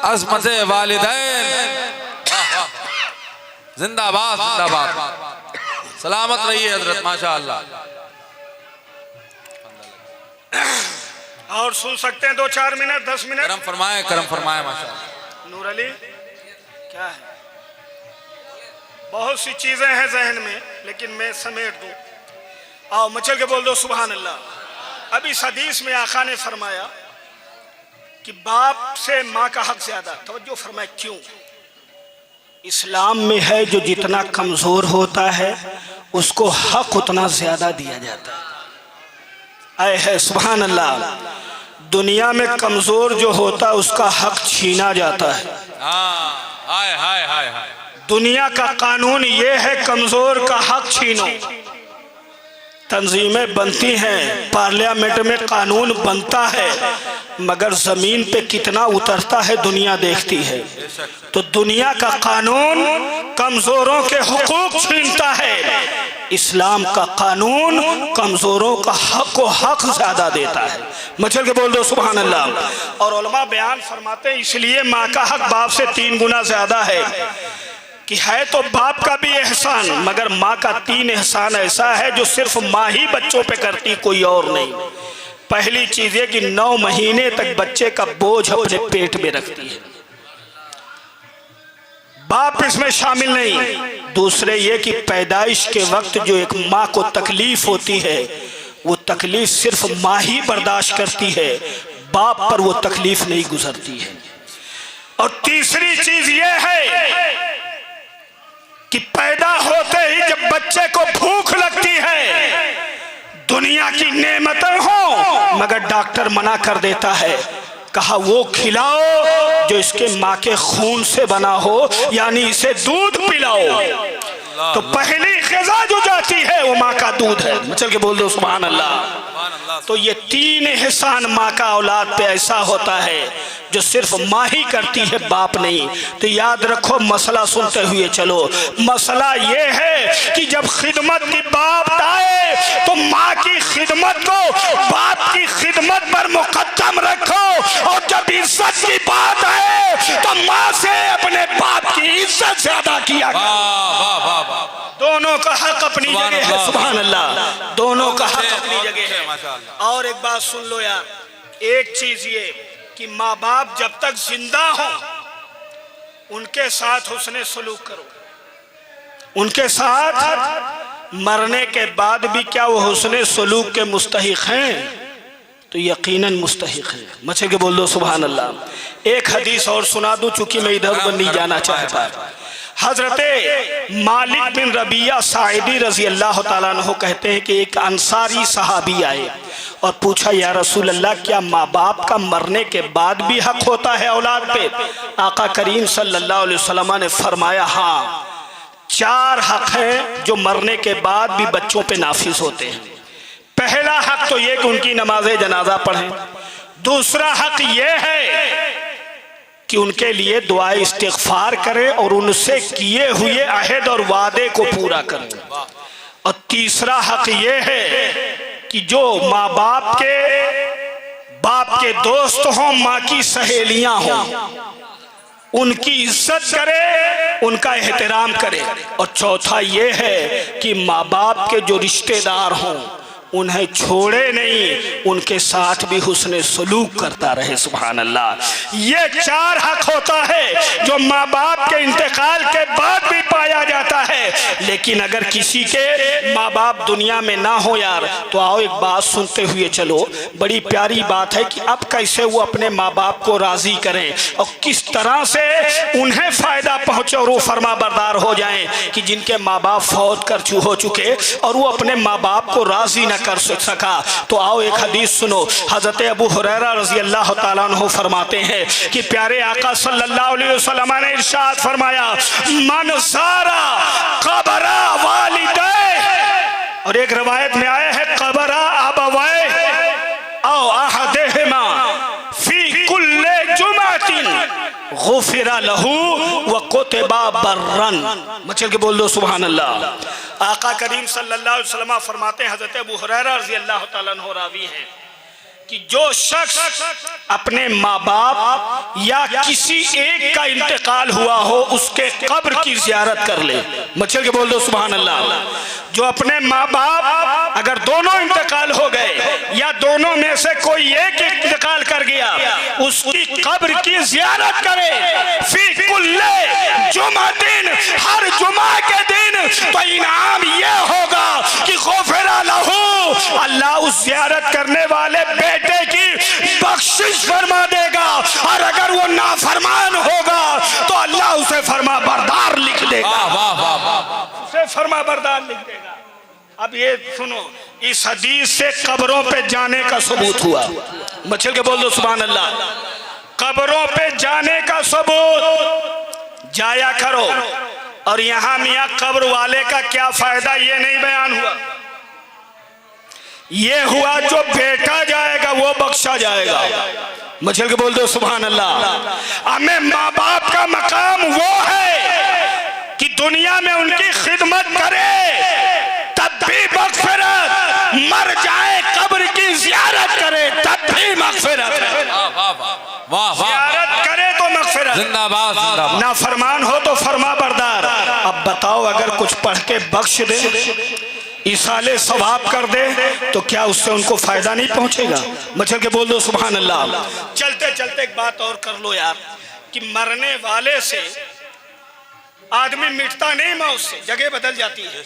अज़मत वालिदैन, जिंदाबाद जिंदाबाद। सलामत रहिए हजरत, माशाअल्लाह। और सुन सकते हैं 2-4 मिनट 10 मिनट? करम फरमाए माशाअल्लाह। नूर अली क्या है, बहुत सी चीजें हैं जहन में, लेकिन मैं समेट दूं। आओ मचल के बोल दो सुभान अल्लाह। अब इस हदीस में आका ने फरमाया कि बाप से माँ का हक ज्यादा। तवज्जो फरमाए क्यों? इस्लाम में है जो जितना कमजोर होता है उसको हक उतना ज्यादा दिया जाता है। आए है सुभान अल्लाह। दुनिया में कमजोर जो होता है उसका हक छीना जाता है। हाय हाय हाय हाय। दुनिया का कानून ये है कमजोर का हक छीनो। तंजीमें बनती हैं, पार्लियामेंट में कानून बनता है, मगर जमीन पे कितना उतरता है दुनिया देखती है। तो दुनिया का कानून कमजोरों के हुकूक छीनता है, इस्लाम का कानून कमजोरों का हक को हक ज्यादा देता है। मचल के बोल दो सुभान अल्लाह। और उलमा बयान फरमाते हैं इसलिए माँ का हक बाप से 3 गुना ज्यादा है कि है तो बाप का भी एहसान, मगर माँ का 3 एहसान ऐसा है जो सिर्फ माँ ही बच्चों पे करती, कोई और नहीं। पहली चीज है कि 9 महीने तक बच्चे का बोझ अपने पेट में रखती है, बाप इसमें शामिल नहीं। दूसरे ये कि पैदाइश के वक्त जो एक माँ को तकलीफ होती है वो तकलीफ सिर्फ माँ ही बर्दाश्त करती है, बाप पर वो तकलीफ नहीं गुजरती है। और तीसरी चीज ये है कि पैदा होते ही जब बच्चे को भूख लगती है, दुनिया की नेमतें हो मगर डॉक्टर मना कर देता है, कहा वो खिलाओ जो इसके माँ के खून से बना हो, यानी इसे दूध पिलाओ। तो पहली ग़िज़ा जो जाती है वो माँ का दूध है। चल के बोल दो सुभान अल्लाह। तो ये 3 एहसान माँ का औलाद पे ऐसा होता है जो सिर्फ माँ ही करती है, बाप नहीं। तो याद रखो, मसला सुनते हुए चलो। मसला ये है कि जब खिदमत की बात आए तो माँ की खिदमत को बाप की खिदमत पर मुकद्दम रखो, और जब इज्जत की बात आए तो माँ से अपने बाप की इज्जत ज्यादा किया। दोनों का हक अपनी जगह है, सुभान अल्लाह। दोनों का हक अपनी जगह है। और एक बात सुन लो यार, एक चीज ये कि माँ बाप जब तक जिंदा हो उनके साथ हुस्ने सलूक करो, उनके साथ मरने के बाद भी क्या वो हुस्ने सलूक के मुस्तहिक हैं? तो यकीनन मुस्तहिक है। मचे के बोल दो सुभान अल्लाह। एक हदीस और सुना दूं, चूंकि मैं इधर उधर नहीं जाना चाहता। हजरत मालिक बिन रबिया साइदी रजी अल्लाह ताला अन्हु कहते हैं कि एक अंसारी सहाबी आए और पूछा, या रसूल अल्लाह, क्या माँ बाप का मरने के बाद भी हक होता है औलाद पे? आका करीम सल्लल्लाहु अलैहि वसल्लम ने फरमाया, हाँ, 4 हक हैं जो मरने के बाद भी बच्चों पे नाफिज होते हैं। पहला हक तो ये कि उनकी नमाज जनाजा पढ़ें। दूसरा हक ये है कि उनके लिए दुआ इस्तिग़फ़ार करें और उनसे किए हुए अहद और वादे को पूरा करें। और तीसरा हक ये है कि जो माँ बाप के दोस्त हों, माँ की सहेलियां हों, उनकी इज्जत करे, उनका एहतराम करे। और चौथा ये है कि माँ बाप के जो रिश्तेदार हों उन्हें छोड़े नहीं, उनके साथ भी हुस्ने सलूक करता रहे। सुभान अल्लाह। ये 4 हक होता है जो माँ बाप के इंतकाल के बाद भी पाया जाता है। लेकिन अगर किसी के माँ बाप दुनिया में ना हो यार, तो आओ एक बात सुनते हुए चलो। बड़ी प्यारी बात है कि अब कैसे वो अपने माँ बाप को राजी करें और किस तरह से उन्हें फायदा पहुंचे और वो फर्मा बरदार हो जाएं कि जिनके माँ बाप फौत कर हो चुके और वो अपने माँ बाप को राजी न कर सका। तो आओ एक हदीस सुनो। हजरत अबू हुरैरा रजी अल्लाह ताला अन्हु फरमाते हैं कि प्यारे आका सल्लल्लाहु अलैहि वसल्लम ने इरशाद फरमाया, मन सारा कबरा वालिदै, और एक रवायत में आया है कबरा अबवै औ अहदहिमा फी कुल्ले जुमातिन गुफिरा लहू व कुतिबा बर्रन। मचल के बोल दो सुभान अल्लाह। आका करीम सल्लल्लाहु अलैहि वसल्लम फरमाते हैं, हज़रत अबू हुरैरा रज़ी अल्लाह ताला अन्हु रावी हैं कि जो शख्स अपने माँ बाप या किसी एक का इंतकाल हुआ हो उसके कब्र की ज़ियारत कर ले। मचल के बोल दो सुभान अल्लाह। जो अपने माँ बाप अगर दोनों इंतकाल हो गए या दोनों में से कोई एक इंतकाल कर गया, उसकी कब्र की ज़ियारत करे। फी कुल्ले जुमातिन, हर जुमा के दिन, तो इनाम ये होगा कि गुफ़िरा लहू, अल्लाह उस ज़ियारत करने वाले बेटे की बख्शिश फरमा देगा। और अगर वो नाफरमान होगा तो अल्लाह उसे फरमा बरदार लिख देगा। उसे फरमा बरदार लिख देगा। अब ये सुनो, इस हदीस से कब्रों पे जाने का सबूत हुआ। मचल के बोल दो सुभान अल्लाह। कब्रों पे जाने का सबूत, जाया करो। और यहां मियां कब्र वाले का क्या फायदा ये नहीं बयान हुआ। ये हुआ जो बेटा जाएगा वो बख्शा जाएगा। मचल के बोल दो सुभान अल्लाह। हमें माँ बाप का मकाम वो है कि दुनिया में उनकी खिदमत करे तब भी मगफिरत, मर जाए कब्र की जियारत करे तब भी मगफिरत। जियारत करे तो मगफिरत, जिंदाबाद जिंदाबाद। नाफरमान हो तो फरमा बरदार। अब बताओ, अगर कुछ पढ़ के बख्श दे, इसाले सवाब कर दे, तो क्या उससे उनको फायदा नहीं पहुंचेगा? मचल के बोल दो सुभान अल्लाह। चलते चलते एक बात और कर लो यार, कि मरने वाले से आदमी मिटता नहीं, मौत से जगह बदल जाती है।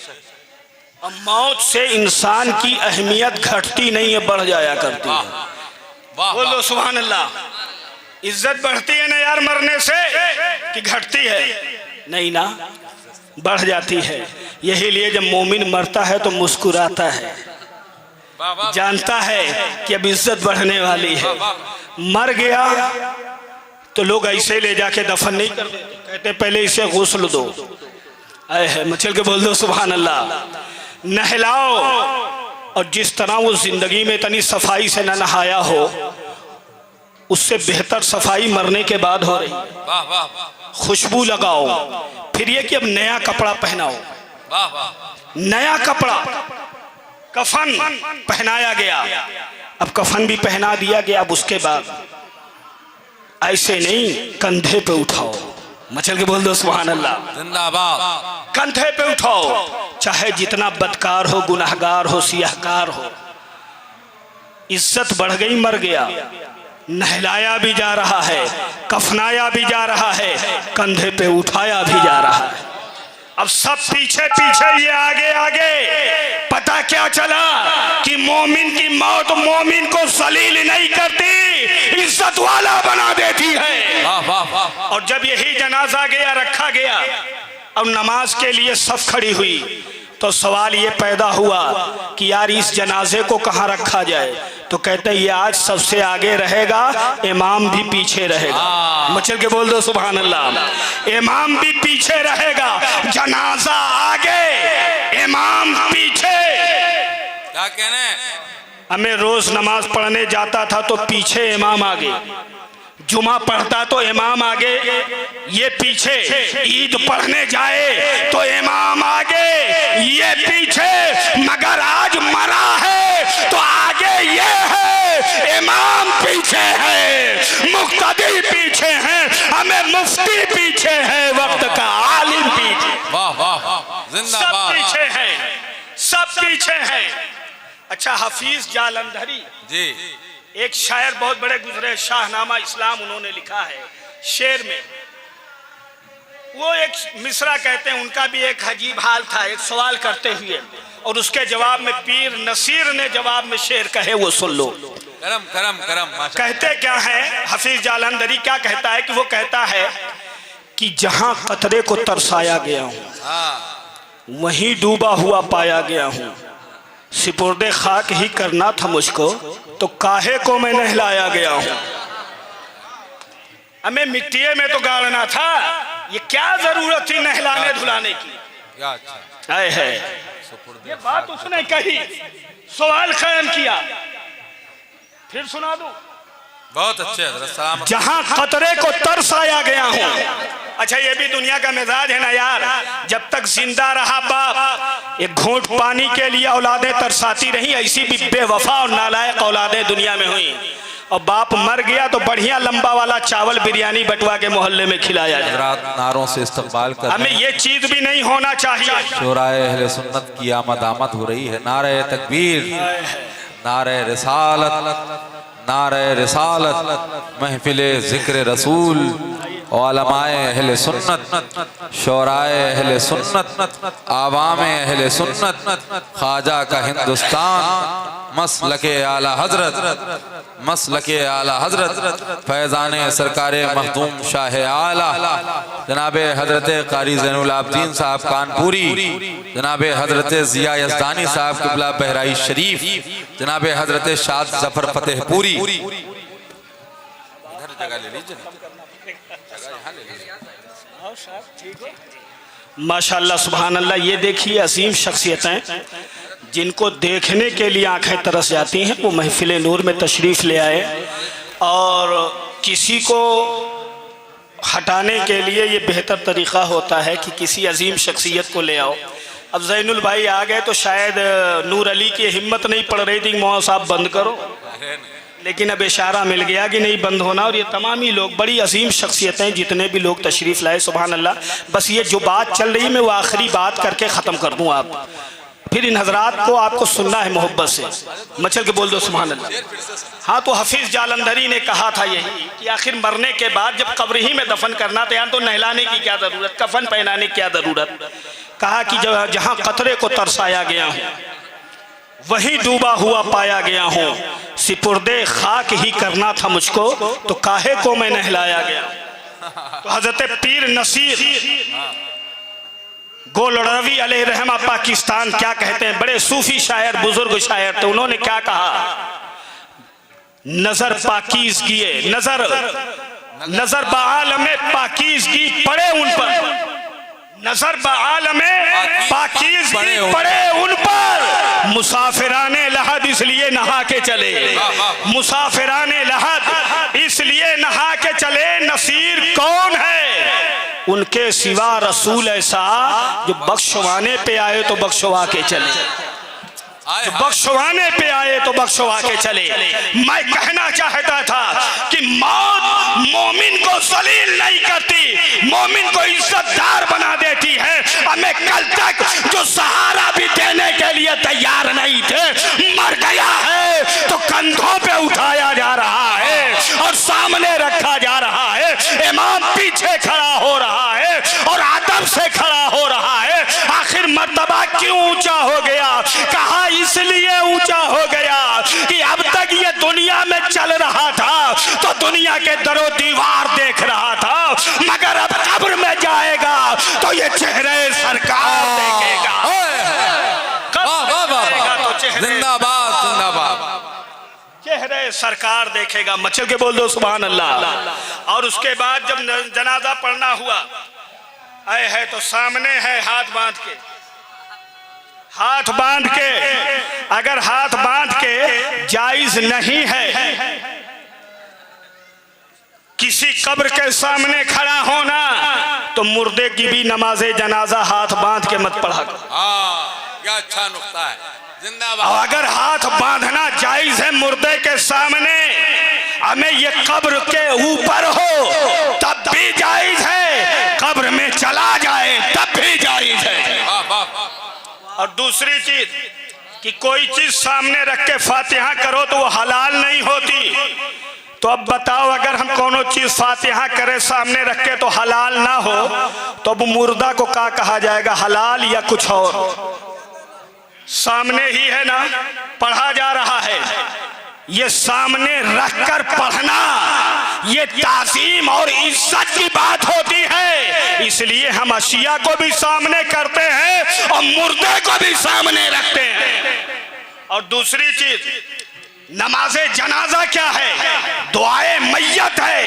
और मौत से इंसान की अहमियत घटती नहीं है, बढ़ जाया करती है। बोलो सुभान अल्लाह। इज्जत बढ़ती है ना यार मरने से कि घटती है? नहीं ना, बढ़ जाती है। यही लिए जब मोमिन मरता है तो मुस्कुराता है, जानता है कि अब इज्जत बढ़ने वाली है। मर गया तो लोग ऐसे ले जाके दफन नहीं कर देते, कहते पहले इसे गुस्ल दो। है मचल के बोल दो सुभान अल्लाह। नहलाओ, और जिस तरह वो जिंदगी में इतनी सफाई से न नहाया हो, उससे बेहतर सफाई मरने के बाद हो रही। खुशबू लगाओ, फिर ये कि अब नया कपड़ा पहनाओ। नया कपड़ा, कफन पहनाया गया, अब कफन भी पहना दिया गया। अब उसके बाद ऐसे नहीं, कंधे पे उठाओ। मचल के बोल दो सुभान अल्लाह। जिंदाबाद। कंधे पे उठाओ, चाहे जितना बदकार हो, गुनाहगार हो, सियाहकार हो। इज्जत बढ़ गई, मर गया। नहलाया भी जा रहा है, कफनाया भी जा रहा है, कंधे पे उठाया भी जा रहा है। अब सब पीछे पीछे, ये आगे आगे। पता क्या चला कि मोमिन की मौत मोमिन को जलील नहीं करती, इज्जत वाला बना देती है। और जब यही जनाजा गया, रखा गया, और नमाज के लिए सफ खड़ी हुई तो सवाल ये पैदा हुआ कि यार इस जनाजे को कहाँ रखा जाए। तो कहते हैं ये आज सबसे आगे रहेगा, इमाम भी पीछे रहेगा। मचल के बोल दो सुभान अल्लाह। इमाम भी पीछे रहेगा, जनाजा आगे, इमाम पीछे। क्या कहने? हमें रोज नमाज पढ़ने जाता था तो पीछे इमाम आगे, जुमा पढ़ता तो इमाम आगे, ये पीछे। ईद पढ़ने जाए तो इमाम आगे, ये पीछे। मगर आज मरा है तो आगे ये है, इमाम पीछे है, मुक्तदी पीछे है, हमें मुफ्ती पीछे है, वक्त का आलिम पीछे। वाह वाह, सब जिंदाबाद। पीछे है, सब पीछे है। अच्छा, हफीज जालंधरी जी, एक शायर बहुत बड़े गुजरे, शाहनामा इस्लाम उन्होंने लिखा है। शेर में वो एक मिसरा कहते हैं, उनका भी एक अजीब हाल था एक सवाल करते हुए, और उसके जवाब में पीर नसीर ने जवाब में शेर कहे, वो सुन लो। करम करम करम। कहते क्या है हफीज जालंधरी, क्या कहता है कि वो कहता है कि जहां कतरे को तरसाया गया हूं वहीं डूबा हुआ पाया गया हूं, सिपुर्दे खाक ही करना था मुझको तो काहे को मैं नहलाया गया हूं। हमें मिट्टी में तो गाड़ना था, ये क्या जरूरत थी नहलाने धुलाने की। क्या अच्छा है ये बात उसने कही, सवाल कायम किया, फिर सुना दूं। बहुत अच्छे हजरत, सलामत। जहां खतरे को तरसाया गया हूं। अच्छा, ये भी दुनिया का मिजाज है ना यार, जब तक जिंदा रहा बाप एक घूंट पानी के लिए औलादें तरसाती रही, ऐसी भी बेवफा और नालायक औलादें दुनिया में हुई। और बाप मर गया तो बढ़िया लंबा वाला चावल बिरयानी बटवा के मोहल्ले में खिलाया जाए। हजरात नारों से इस्तकबाल कर, हमें ये चीज भी नहीं होना चाहिए। शोराए अहले सुन्नत की आमद आमद हो रही है। नारे तकबीर, नारे रिसालत, नारे रिसालत, महफिले जिक्र रसूल, उलमाए अहले सुन्नत, शोराए अहले सुन्नत, आवामे अहले सुन्नत, ख्वाजा का हिंदुस्तान, मसलके आला हजरत, मसलके आला हजरत, फैज़ाने सरकारे मखदूम शाह आला जनाबे हजरत कारी ज़ैनुल आबदीन साहब कानपुरी, जनाबे हजरत ज़िया यज़दानी साहब क़िबला बहराइच शरीफ, जनाबे हजरत शाद ज़फ़र फ़तेहपुरी। माशाअल्लाह सुभान अल्लाह। ये देखिए अजीम शख्सियतें जिनको देखने के लिए आंखें तरस जाती हैं, वो महफिल नूर में तशरीफ़ ले आए, और किसी को हटाने के लिए ये बेहतर तरीक़ा होता है कि किसी अजीम शख्सियत को ले आओ। अब ज़ैनुल भाई आ गए तो शायद नूर अली की हिम्मत नहीं पड़ रही थी मौलाना साहब बंद करो, लेकिन अब इशारा मिल गया कि नहीं बंद होना। और ये तमाम ही लोग बड़ी अजीम शख्सियतें जितने भी लोग तशरीफ़ लाए, सुभान अल्लाह। बस ये जो बात चल रही मैं वो आखिरी बात करके ख़त्म कर दूँ, आप फिर इन हजरात को आपको सुनना है मोहब्बत से, मचल के बोल दो सुभान अल्लाह। हाँ, तो हफीज़ जालंधरी ने कहा था यही कि आखिर मरने के बाद जब कब्र ही में दफन करना था यार, तो नहलाने की क्या ज़रूरत, कफन पहनाने की क्या ज़रूरत। कहा कि जहाँ कतरे को तरसाया गया हूँ वहीं डूबा हुआ पाया गया हूँ, सिपुर्दे खाक ही करना था मुझको तो काहे को मैं नहलाया गया। तो हजरत पीर नसीर गोलरवी अलैहि रहमा पाकिस्तान क्या कहते हैं, बड़े सूफी शायर बुजुर्ग शायर थे। उन्होंने क्या कहा, नजर पाकीज़गी, नजर बाआलम पाकीज़गी पड़े उन पर, नजर बाआलम पाकीज़गी पड़े उन पर, मुसाफिराने लहद इसलिए नहा के चले, मुसाफिराने लहद इसलिए नहा के चले। नसीर कौन है उनके सिवा रसूल ऐसा जो बख्शवाने पे आए तो बख्शवा के चले, जो बख्शवाने पे आए तो बख्शवा के चले। मैं कहना चाहता था कि मौत मोमिन को जलील नहीं करती, मोमिन को इज्जतदार बना देती है। हमें कल तक जो सहारा भी देने के लिए तैयार नहीं थे, मर गया है तो कंधों पे उठाया जा रहा है और सामने रखा जा रहा है। इमाम पीछे खड़ा हो रहा है और अदब से खड़ा हो रहा है। आखिर मर्तबा क्यों ऊंचा हो गया, कहा इसलिए ऊंचा हो गया कि अब तक ये दुनिया में चल रहा था तो दुनिया के दरो दीवार देख रहा था, मगर अब कब्र में जाएगा तो ये चेहरे सरकार देखेगा। जिंदाबाद जिंदाबाद, चेहरे सरकार देखेगा। मचल के बोल दो सुभान अल्लाह। और उसके बाद जब जनाजा पढ़ना हुआ, आए है तो सामने है हाथ बांध के, हाथ बांध के, अगर हाथ बांध के जायज नहीं है किसी कब्र के सामने खड़ा होना, तो मुर्दे की भी नमाजे जनाजा हाथ बांध के मत पढ़ा। क्या अच्छा नुक्ता है, जिंदाबाद। और अगर हाथ बांधना जायज है मुर्दे के सामने, हमें ये कब्र के ऊपर हो तब भी जायज है, कब्र में चला जाए तब भी जायज है। और दूसरी चीज कि कोई चीज सामने रख के फातिहा करो तो वो हलाल नहीं होती। तो अब बताओ, अगर हम कोनो चीज फातिहा करे सामने रख के तो हलाल ना हो, तो अब मुर्दा को क्या कहा जाएगा, हलाल या कुछ और? सामने ही है ना, पढ़ा जा रहा है। ये सामने रखकर पढ़ना ये ताज़ीम और इज्जत की बात होती है, इसलिए हम अशिया को भी सामने करते हैं और मुर्दे को भी सामने रखते हैं। और दूसरी चीज, नमाजे जनाजा क्या है, दुआए मैयत है,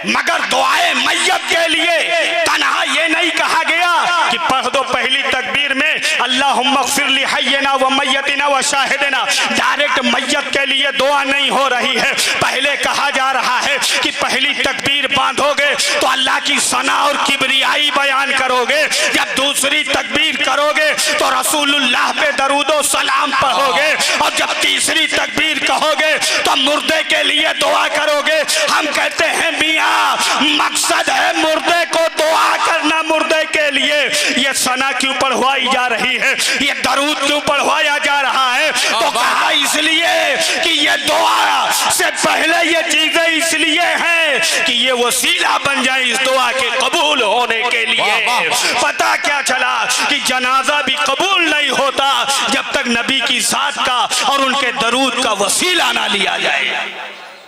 मगर दुआए मैयत के लिए तन्हा ये नहीं कहा गया कि पढ़ दो पहली तकबीर में अल्लाहुम्मा ग़फ़िर ली हय्यिना व मय्यतिना व शाहिदिना। डायरेक्ट मैयत के लिए दुआ नहीं हो रही है, पहले कहा जा रहा है कि पहली तकबीर बांधोगे तो अल्लाह की सना और किबरियाई बयान करोगे, जब दूसरी तकबीर करोगे तो रसूलुल्लाह पे दरूदो सलाम पढ़ोगे, और जब तीसरी तकबीर कहोगे तो मुर्दे के लिए दुआ करोगे। हम कहते हैं मियाँ, मकसद है मुर्दे को दुआ करना, मुर्दे के लिए ये सना क्यों पढ़वाई जा रही है, ये दरूद क्यों पढ़वाया जा रहा है? तो कहा इसलिए कि ये दुआ से पहले ये चीजें इसलिए हैं कि ये वसीला बन जाए इस दुआ के कबूल होने के लिए। पता क्या चला कि जनाजा भी कबूल नहीं होता जब तक नबी की जात का और उनके दरूद का वसीला ना लिया जाए।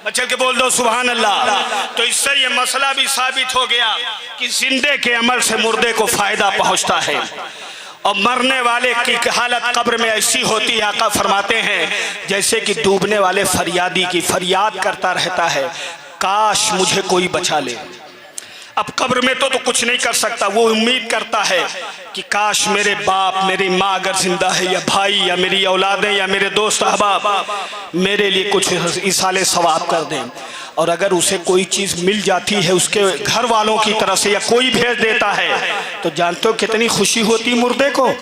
बच्चे के बोल दो सुभान अल्लाह। तो इससे ये मसला भी साबित हो गया कि जिंदे के अमल से मुर्दे को फायदा पहुंचता है, और मरने वाले की हालत कब्र में ऐसी होती है, आका फरमाते हैं जैसे कि डूबने वाले फरियादी की फरियाद करता रहता है, काश मुझे कोई बचा ले। अब कब्र में तो कुछ नहीं कर सकता, वो उम्मीद करता है कि काश मेरे बाप मेरी माँ अगर जिंदा है, या भाई या मेरी औलादें या मेरे दोस्त अहबाब मेरे लिए कुछ इसाले सवाब कर दें। और अगर उसे कोई चीज़ मिल जाती है उसके घर वालों की तरफ से, या कोई भेज देता है, तो जानते हो कितनी खुशी होती मुर्दे को?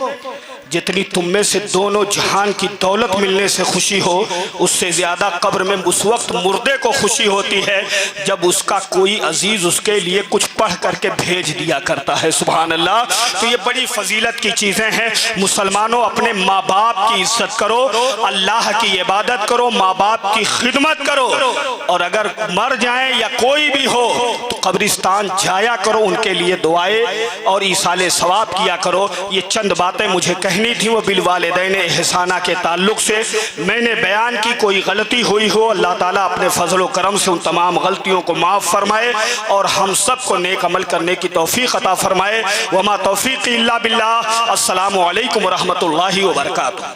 जितनी तुम में से दोनों जहान की दौलत मिलने से खुशी हो, उससे ज़्यादा कब्र में उस वक्त मुर्दे को खुशी होती है जब उसका कोई अजीज़ उसके लिए कुछ पढ़ करके भेज दिया करता है। सुभान अल्लाह। तो ये बड़ी फजीलत की चीज़ें हैं। मुसलमानों, अपने माँ बाप की इज्जत करो, अल्लाह की इबादत करो, माँ बाप की खिदमत करो, और अगर मर जाएं या कोई भी हो तो कब्रिस्तान जाया करो, उनके लिए दुआएं और ईसाले सवाब किया करो। ये चंद बातें मुझे कहनी थी वो बिल वालिदैन एहसाना के ताल्लुक से मैंने बयान की। कोई गलती हुई हो, अल्लाह ताला अपने फजल करम से उन तमाम गलतियों को माफ़ फरमाए और हम सब को नेक अमल करने की तौफीक अता फरमाए। वमा तौफीक इल्ला बिल्लाह। अस्सलामु अलैकुम व रहमतुल्लाहि व बरकातुहू।